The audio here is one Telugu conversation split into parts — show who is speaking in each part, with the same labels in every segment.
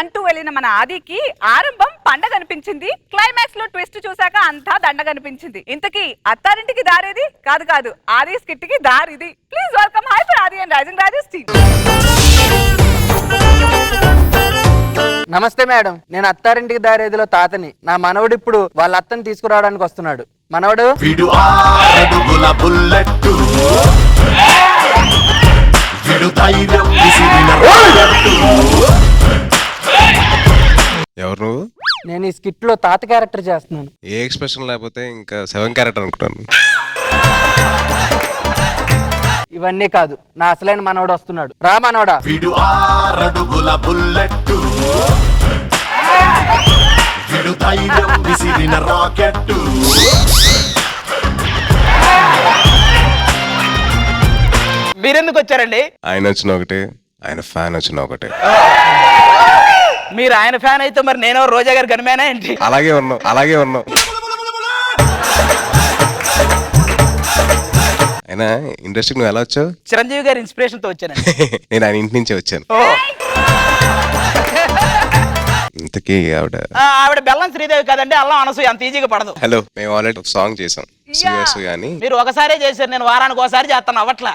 Speaker 1: అంటూ వెళ్ళిన మన ఆదికి ఆరంభం పండగ అనిపించింది, క్లైమాక్స్ లో ట్విస్ట్ చూసాక అంతా దండగ అనిపించింది. ఇంతకీ అత్తారింటికి దారేది? కాదు కాదు, ఆది స్కిట్ కి దారిది. ప్లీజ్ వెల్కమ్ హైపర్ ఆది అండ్ రైజింగ్ రాజేష్ టీమ్.
Speaker 2: నమస్తే మేడం, నేను అత్తారింటికి దారేదిలో తాతని. నా మనవడు ఇప్పుడు వాళ్ళ అత్తని తీసుకురావడానికి వస్తున్నాడు. మనవడు
Speaker 3: ఎవరు నువ్వు?
Speaker 2: నేను ఈ స్కిట్ లో తాత క్యారెక్టర్ చేస్తున్నాను.
Speaker 3: ఏ ఎక్స్ప్రెషన్ లేకపోతే ఇంకా 7 క్యారెక్టర్ అనుకుంటాను.
Speaker 2: ఇవన్నీ కాదు, నా అసలైన మనవడు వస్తున్నాడు. రా మనవడా.
Speaker 4: మీరెందుకు వచ్చారండి?
Speaker 3: ఆయన వచ్చిన ఒకటే, ఆయన ఫ్యాన్ వచ్చిన ఒకటే.
Speaker 4: మీరు ఆయన ఫ్యాన్ అయితే మరి నేను రోజా గారు గనిమేనా ఏంటి?
Speaker 3: అలాగే ఉన్నావు. అయినా ఇండస్ట్రీకి నువ్వు ఎలా వచ్చావు?
Speaker 4: చిరంజీవి గారి ఇన్స్పిరేషన్ తో వచ్చానండి.
Speaker 3: నేను ఆయన ఇంటి నుంచే వచ్చాను. ఇంతకీ
Speaker 4: ఆవిడ బెల్లం శ్రీదేవి కదండి, అల్లం అనసూయ అంత ఈజీగా పడదు.
Speaker 3: హలో, మేము ఆల్రెడీ ఒక సాంగ్ చేసాం అని.
Speaker 4: మీరు ఒకసారే చేశారు, నేను వారానికి ఒకసారి చేస్తాను అవట్లా.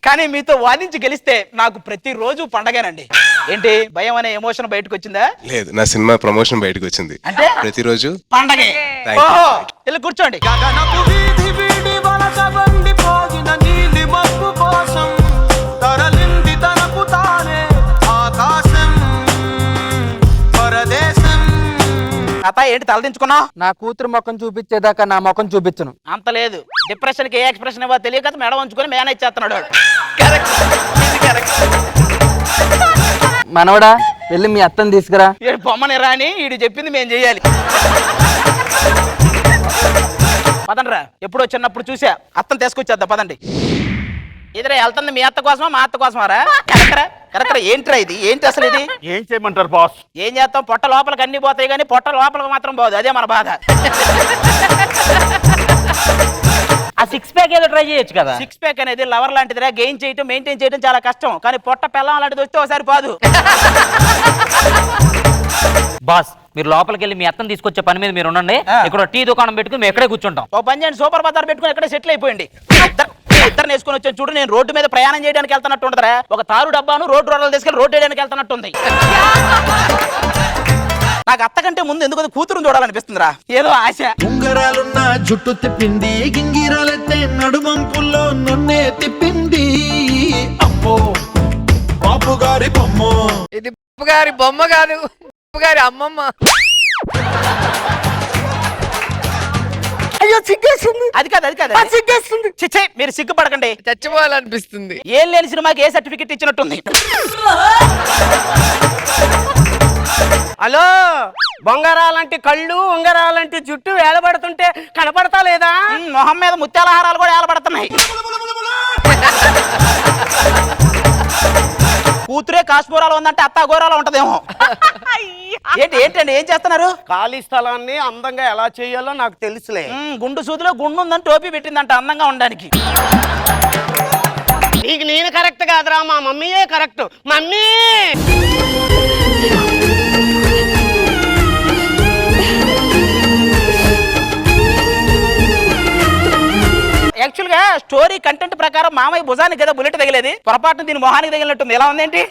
Speaker 4: కానీ మీతో వాదించి గెలిస్తే నాకు ప్రతిరోజు పండగేనండి. ఏంటి భయం అనే ఎమోషన్ బయటకు వచ్చిందా?
Speaker 3: లేదు, నా సినిమా ప్రమోషన్ బయటకు వచ్చింది.
Speaker 4: అంటే
Speaker 3: ప్రతిరోజు
Speaker 4: పండగే. ఓహో, ఇలా కూర్చోండి. అత్త ఏంటి తలదించుకున్నావు?
Speaker 2: నా కూతురు ముఖం చూపించేదాకా నా ముఖం చూపించను.
Speaker 4: అంత లేదు, డిప్రెషన్ కి ఏ ఎక్స్ప్రెషన్ ఇవ్వ తెలియక మెడ వంచుకొని మేనేజ్ చేస్తున్నాడు.
Speaker 2: మనవడా, వెళ్ళి మీ అత్తని తీసుకురా.
Speaker 4: బొమ్మని రాని వీడు చెప్పింది మేము చెయ్యాలి. పదండ్రా, ఎప్పుడో చిన్నప్పుడు చూసా, అత్తని తీసుకొచ్చేద్దాం పదండి. ఇద్దరే వెళ్తుంది మీ అత్త కోసమా మా అత్త కోసమారా? కరెక్ట్. ఏంట్రా ఇది? ఏంటి అసలు ఇది?
Speaker 5: ఏం చేయమంటారు బాస్?
Speaker 4: ఏం చేస్తాం, పొట్ట లోపలికి అన్ని పోతాయి కానీ పొట్ట లోపలికి మాత్రం పోదు. అదే మన బాధ.
Speaker 6: ఆ 6 ప్యాక్ ఏదో ట్రై చేయొచ్చు కదా.
Speaker 4: 6 ప్యాక్ అనేది లవర్ లాంటిదిరా, గెయిన్ చేయటం మెయింటైన్ చేయడం చాలా కష్టం. కానీ పొట్ట పెళ్ళం లాంటిది వస్తే ఒకసారి పోదు.
Speaker 6: బాస్, మీరు లోపలికి వెళ్ళి మీ అత్తని తీసుకొచ్చే పని మీద మీరు ఉండండి. ఇక్కడ టీ దుకాణం పెట్టుకుని మేము ఎక్కడే కూర్చుంటాం.
Speaker 4: ఓ పని చేయండి, సూపర్ బజార్ పెట్టుకుని ఎక్కడే సెటిల్ అయిపోయింది. ఇద్దరు వేసుకొని వచ్చాను చూడు. నేను రోడ్డు మీద ప్రయాణం చేయడానికి వెళ్తున్నట్టు ఉండదురా, ఒక తారు డబ్బాను రోడ్డు రోడ్లు తీసుకెళ్ళి రోడ్డు వేయడానికి వెళ్తున్నట్టుంది. నాకు అత్త కంటే ముందు ఎందుకు కూతురుని చూడాలనిపిస్తుందిరా, ఏదో ఆశ.
Speaker 7: ఉంగరాలున్న జుట్టు తిప్పింది, గింగిరాలెత్తే నడుమంపుల్లో నన్నే తిప్పింది. అమ్మో బాపు గారి బొమ్మ.
Speaker 8: ఇది బాపు గారి బొమ్మ కాదు, బాపు గారి అమ్మమ్మ.
Speaker 4: అయ్యో సిగ్గేస్తుంది. అది కాదు సిగ్గేస్తుంది. చిచ్చే, మీరు సిగ్గుపడకండి.
Speaker 8: చచ్చిపోవాలనిపిస్తుంది.
Speaker 4: ఏం లేని సినిమాకి ఏ సర్టిఫికెట్ ఇచ్చినట్టుంది.
Speaker 9: హలో, బొంగరాలంటి కళ్ళు ఉంగరాలంటి జుట్టు వేలబడుతుంటే కనపడతా లేదా?
Speaker 4: మొహం మీద ముత్యాల హారాలు కూడా వేలబడుతున్నాయి. కూతురే కాశ్మీరాలు ఉందంటే అత్త గోరాలో ఉంటదేమో. ఏంటండి ఏం చేస్తున్నారు?
Speaker 9: ఖాళీ స్థలాన్ని అందంగా ఎలా చేయాలో నాకు తెలుసులే.
Speaker 4: గుండు సూదిలో గుండు ఉందని టోపీ పెట్టిందంట అందంగా ఉండడానికి.
Speaker 9: నీకు నేను కరెక్ట్ కాదురా, మా మమ్మీయే కరెక్ట్. మమ్మీ
Speaker 4: యాక్చువల్ గా స్టోరీ కంటెంట్ ప్రకారం మామయ్య భుజానికి కదా బుల్లెట్ తగిలేది, పొరపాటున దీని మొహానికి తగిలినట్టుంది. ఎలా ఉందేంటి?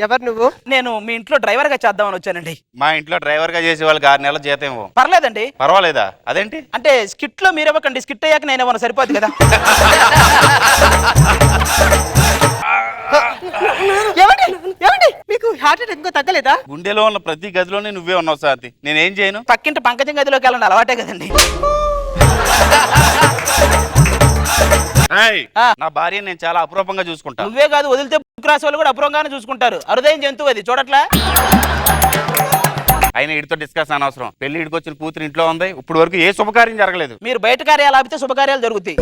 Speaker 9: ఎవరు నువ్వు?
Speaker 4: నేను మీ ఇంట్లో డ్రైవర్ గా చేద్దామని వచ్చానండి.
Speaker 5: మా ఇంట్లో డ్రైవర్ గా చేసే వాళ్ళకి 6 నెలల జీతం ఇవ్వం.
Speaker 4: పర్లేదండి.
Speaker 5: పర్వాలేదా? అదేంటి?
Speaker 4: అంటే స్కిట్ లో మీరు ఇవ్వకండి, స్కిట్ అయ్యాక నేను ఇవ్వను, సరిపోద్ది కదా.
Speaker 9: ఏమండి మీకు హార్ట్ అటాక్ ఇంకా తగ్గలేదా?
Speaker 5: గుండెలో ఉన్న ప్రతి గదిలోనే నువ్వే ఉన్నావు సార్. నేనేం చేయను?
Speaker 4: పక్కింటి పంకజం గదిలోకి వెళ్ళండి, అలవాటే కదండి.
Speaker 5: నా భార్య నేను చాలా అపురూపంగా చూసుకుంటా.
Speaker 4: నువ్వే కాదు, వదిలితే రాసే వాళ్ళు కూడా అపురూపంగానే చూసుకుంటారు. అరుదైన జంతువు అది, చూడట్లా?
Speaker 5: అయినా ఇడితో డిస్కస్ అనవసరం. పెళ్లి ఇడికి వచ్చిన కూతురు ఇంట్లో ఉంది, ఇప్పుడు వరకు ఏ శుభకార్యం జరగలేదు.
Speaker 4: మీరు బయట కార్యాలు ఆపితే శుభకార్యాలు జరుగుతాయి.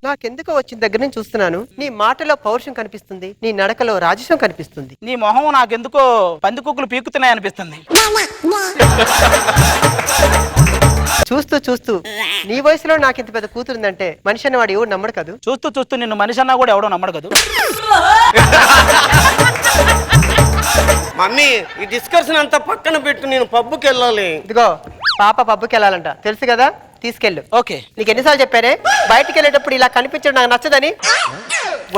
Speaker 9: నాకెందుకో వచ్చిన దగ్గర నుంచి చూస్తున్నాను, నీ మాటలో పౌరుషం కనిపిస్తుంది, నీ నడకలో రాజసం కనిపిస్తుంది.
Speaker 4: నీ మొహం నాకెందుకో పందికొక్కులు పీకుతున్నాయి అనిపిస్తుంది.
Speaker 9: చూస్తూ చూస్తూ నీ వయసులో నాకు ఇంత పెద్ద కూతురుందంటే మనిషి అన్నవాడు ఎవడు నమ్మడు కదూ.
Speaker 4: చూస్తూ చూస్తూ నిన్ను మనిషి అన్నా కూడా ఎవడో నమ్మడు కదా.
Speaker 10: మమ్మీ ఈ డిస్కషన్ అంతా పక్కన పెట్టు, నేను పబ్బుకి వెళ్ళాలి.
Speaker 9: ఇదిగో పాప పబ్బుకి వెళ్ళాలంట, తెలుసు కదా, తీసుకెళ్ళు.
Speaker 4: ఓకే.
Speaker 9: నీకు ఎన్నిసార్లు చెప్పానే బయటికి వెళ్ళేటప్పుడు ఇలా కనిపించడం నాకు నచ్చదని.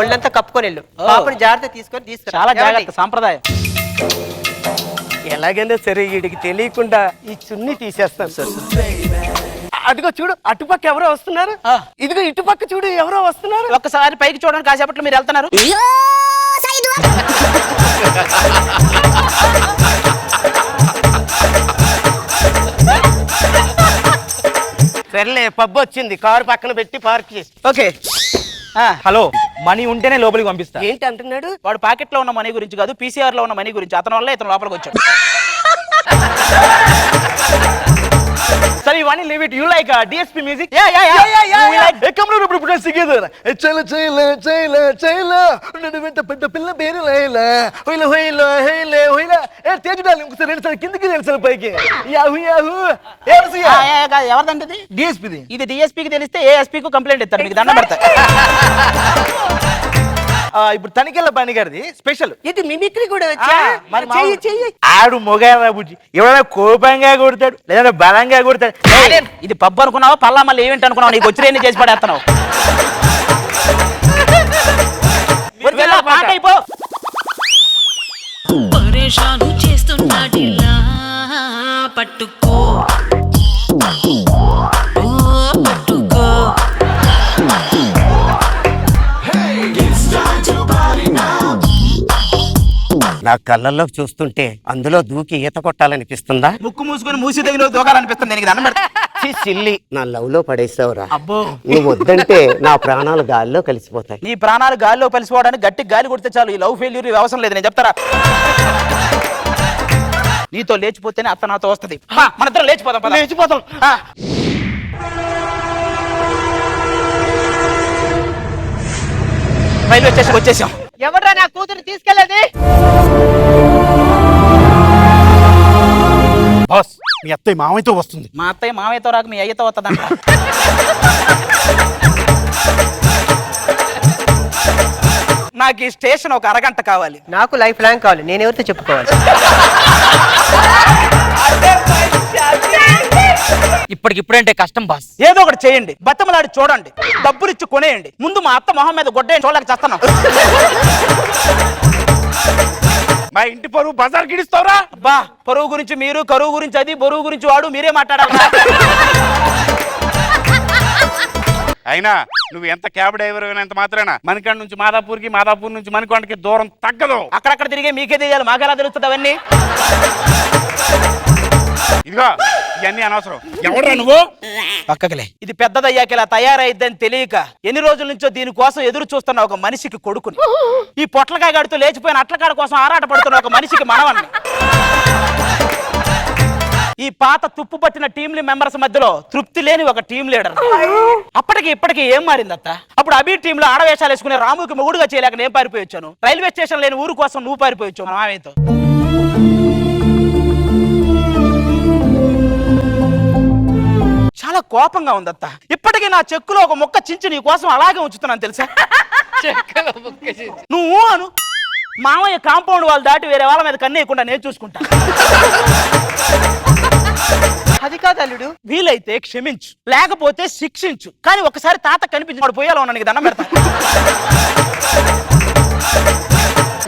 Speaker 9: ఒళ్ళంతా కప్పుకొని వెళ్ళు, పాపని జాగ్రత్త తీసుకొని తీసుకురా.
Speaker 4: చాలా జాగ్రత్త, సాంప్రదాయం.
Speaker 10: ఎలాగైనా సరే వీడికి తెలియకుండా ఈ చున్నీ తీసేస్తాను సార్. అదిగో చూడు అటుపక్క ఎవరో వస్తున్నారు, ఇదిగో ఇటుపక్క చూడు ఎవరో వస్తున్నారు.
Speaker 4: ఒక్కసారి పైకి చూడండి, కాసేపట్లో మీరు వెళ్తున్నారు.
Speaker 10: సరేలే పబ్బు వచ్చింది, కారు పక్కన పెట్టి పార్క్ చేసి.
Speaker 4: ఓకే. హలో, మనీ ఉంటేనే లోపలికి పంపిస్తా.
Speaker 10: ఏంటి అంటున్నాడు?
Speaker 4: వాడు పాకెట్ లో ఉన్న మనీ గురించి కాదు, పీసీఆర్ లో ఉన్న మనీ గురించి. అతని వల్ల ఇతను లోపలికి వచ్చాడు. సరే ఇవన్నీ leave it. You like DSP music? Yeah yeah yeah. We like
Speaker 7: ఎక్కమ్రో ఇప్పుడు పుట్టిన సిగేదర్ చైల చైల చైల చైల నన్ను వెంట పెద్ద పిల్ల పేరు లైల హోయిల హోయిల హోయిల హోయిల. ఏ తేజు డాలి ఇంకొకసారి రెండు సార్లు కిందికి తెలుసు పైకి. Yahoo yahoo.
Speaker 4: ఎవరిదంటది?
Speaker 7: డిఎస్పీది.
Speaker 4: ఇది డిఎస్పీకి తెలిస్తే ఏఎస్పీ కు కంప్లైంట్ ఇస్తారు, మీకు దండం పెడతా.
Speaker 7: ఇప్పుడు తనికెళ్ళ పని గారిది స్పెషల్.
Speaker 10: ఇది మిమిక్రీ కూడా వచ్చా?
Speaker 4: మరి
Speaker 10: చెయ్యి చెయ్యి.
Speaker 7: ఆడు మొగారా బుజ్జి, ఎవరైనా కోపంగా కొడతాడు లేదా బలంగా కొడతాడు.
Speaker 4: ఇది పబ్బు అనుకున్నావా, పల్లా మళ్ళీ ఈవెంట్ అనుకున్నావు? నీకు వచ్చిన చేసి పడేస్తున్నావు. పాట అయిపో.
Speaker 11: పరేషాను చేస్తున్నాడిలా పట్టుకో ఓ పట్టుకో.
Speaker 10: నా కళ్ళల్లోకి చూస్తుంటే అందులో దూకి ఈత కొట్టాలనిపిస్తుందా?
Speaker 4: ముక్కు మూసుకొని మూసి దగ్గర దూకాలనిపిస్తుంది. నీకు దండం పెడతా.
Speaker 10: సిల్లి, నా లవ్ లో పడేసావురా.
Speaker 4: అబ్బో,
Speaker 10: నువ్వు వద్దంటే నా ప్రాణాలు గాల్లో కలిసిపోతాయి.
Speaker 4: నీ ప్రాణాలు గాలిలో కలిసిపోవడానికి గట్టి గాలి కొడితే చాలు. ఈ లవ్ ఫెయిల్యూర్ అవసరం లేదు, నేను చెప్తారా. నీతో లేచిపోతేనే అత్త నాతో వస్తుంది. మన ఇద్దరం లేచిపోతాం.
Speaker 10: లేచిపోతాం.
Speaker 4: రైల్వే స్టేషన్ వచ్చేసాం.
Speaker 9: ఎవడ్రా నా కూతురు తీసుకెళ్ళేది?
Speaker 7: బాస్, మీ అత్తయ్య మామయ్యతో వస్తుంది.
Speaker 4: మా అత్తయ్య మామయ్యతో రాక మీ అయ్యతో వస్తుందంట. నాకు ఈ స్టేషన్ ఒక అరగంట కావాలి.
Speaker 9: నాకు లైఫ్ లాంగ్ కావాలి, నేను ఎవరితో చెప్పుకోవాలి?
Speaker 6: ఇప్పటికిప్పుడంటే కష్టం బాస్.
Speaker 4: ఏదో ఒకటి చేయండి, బత్తమలాడి చూడండి, డబ్బులు ఇచ్చి కొనేయండి. ముందు మా అత్త మొహం మీద గొడ్డ చూడలేక చేస్తున్నాం.
Speaker 5: మా ఇంటి పరువు బజార్ గిడిస్తావురా?
Speaker 4: అబ్బా, పరువు గురించి మీరు, కరువు గురించి అది, బరువు గురించి వాడు, మీరే మాట్లాడాలి.
Speaker 5: అయినా నువ్వు ఎంత క్యాబ్ డ్రైవర్ అయినంత మాత్రాన మణికొండ నుంచి మాదాపూర్కి, మాదాపూర్ నుంచి మణికొండకి దూరం తగ్గదు.
Speaker 4: అక్కడక్కడ తిరిగే మీకే తెలియాలి, మాకెలా తెలుస్తుంది అవన్నీ?
Speaker 5: ఇదిగో ఇవన్నీ అనవసరం. ఎవడ్రా నువ్వు?
Speaker 4: పక్కకలే. ఇది పెద్దదయ్యాక ఇలా తయారైద్దని తెలియక ఎన్ని రోజుల నుంచో దీనికోసం ఎదురు చూస్తున్న ఒక మనిషికి కొడుకుని, ఈ పొట్లకాయ గడుతూ లేచిపోయిన అట్లకాడ కోసం ఆరాట పడుతున్న ఒక మనిషికి మనవన్ని, ఈ పాత తుప్పు పట్టిన టీంల మెంబర్స్ మధ్యలో తృప్తి లేని ఒక టీం లీడర్. అప్పటికి ఇప్పటికి ఏం మారింది అత్త? అప్పుడు అభి టీంలో ఆడవేషాలు వేసుకునే రాముకి మొగుడుగా చేయలేక నేను పారిపోయి వచ్చాను. రైల్వే స్టేషన్ లేని ఊరు కోసం నువ్వు పారిపోయి వచ్చావు మామయ్యతో. చాలా కోపంగా ఉంది అత్త. ఇప్పటికీ నా చెక్కులో ఒక మొక్క చించి నీ కోసం అలాగే ఉంచుతున్నాను తెలుసా. నువ్వు అను, మామయ్య కాంపౌండ్ వాళ్ళు దాటి వేరే వాళ్ళ మీద కన్నేయకుండా నేను చూసుకుంటా.
Speaker 9: అది కాదు అల్లుడు.
Speaker 4: వీలైతే క్షమించు, లేకపోతే శిక్షించు, కానీ ఒకసారి తాత కనిపించి వాడు పోయేలా ఉన్నా నీకు దండం పెడతా.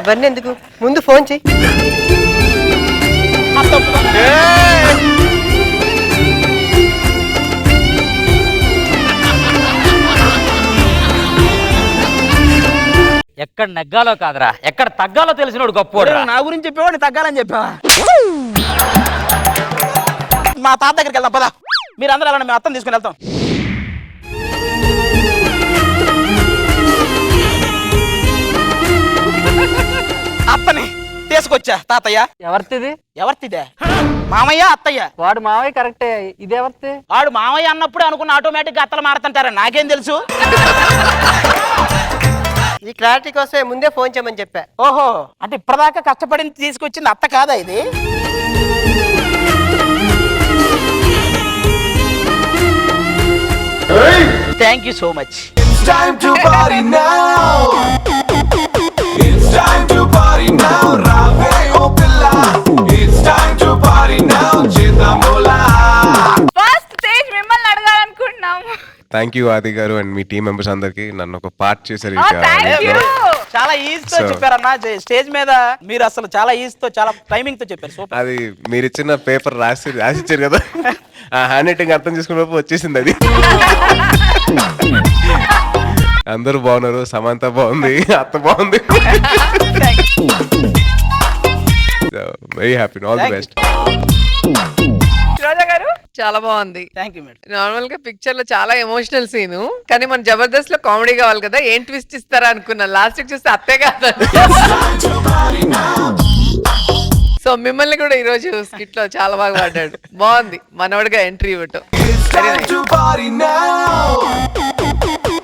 Speaker 9: ఇవన్నీ ఎందుకు, ముందు ఫోన్ చెయ్యి.
Speaker 6: ఎక్కడ నెగ్గాలో కాదురా, ఎక్కడ తగ్గాలో తెలిసినోడు గొప్పోడు.
Speaker 4: నా గురించి చెప్పేవాడిని తగ్గాలని చెప్పావా? మా తాత దగ్గరికి వెళ్దాం పదా. మీరందరూ అలా, మేము అత్తని తీసుకుని వెళ్తాం. అత్తని తీసుకొచ్చా తాతయ్య.
Speaker 2: ఎవరిది?
Speaker 4: ఎవరిదే? మామయ్య అత్తయ్య.
Speaker 2: వాడు మావయ్య కరెక్టే, ఇది ఎవరిది?
Speaker 4: వాడు మామయ్య అన్నప్పుడు అనుకున్న ఆటోమేటిక్ గా అత్తలు మారుతుంటారా, నాకేం తెలుసు?
Speaker 9: ఈ క్లారిటీ కోసమే ముందే ఫోన్ చేయమని చెప్పా.
Speaker 4: ఓహో, అంటే ఇప్పటిదాకా కష్టపడి తీసుకొచ్చింది అత్త కాదా ఇది? Thank you so much.
Speaker 1: First stage మిమ్మల్ని అడగాలనుకుంటున్నాం.
Speaker 3: థ్యాంక్ యూ ఆది గారు అండ్ మీ టీం మెంబర్స్ అందరికి నన్ను ఒక పార్ట్ చేశారు ఈ
Speaker 1: థ్యాంక్ యూ.
Speaker 4: చాలా ఈజీతో
Speaker 3: So-
Speaker 4: చెప్పారన్న. స్టేజ్ మీద మీరు అసలు చాలా ఈజీతో చాలా టైమింగ్ తో చెప్పారు. సూపర్.
Speaker 3: అది మీరు ఇచ్చిన పేపర్ రాసిచ్చారు కదా, ఆ హ్యాండ్ రైటింగ్ అర్థం చేసుకున్నప్పుడు వచ్చేసింది అది. అందరూ బాగున్నారు, సమంత బాగుంది, అత్త బాగుంది. Very happy, all the best.
Speaker 1: Roja garu
Speaker 8: చాలా బాగుంది.
Speaker 4: Thank you madam.
Speaker 8: నార్మల్ గా పిక్చర్ లో చాలా ఎమోషనల్ సీన్, కానీ మన జబర్దస్త్ లో కామెడీ కావాలి కదా, ఏం ట్విస్ట్ ఇస్తారా అనుకున్నా. లాస్ట్ చూస్తే అత్తే కాదు. సో మిమ్మల్ని కూడా ఈ రోజు స్కిట్ లో చాలా బాగా పాడాడు. బాగుంది, మనోడిగా ఎంట్రీ ఇవ్వటం.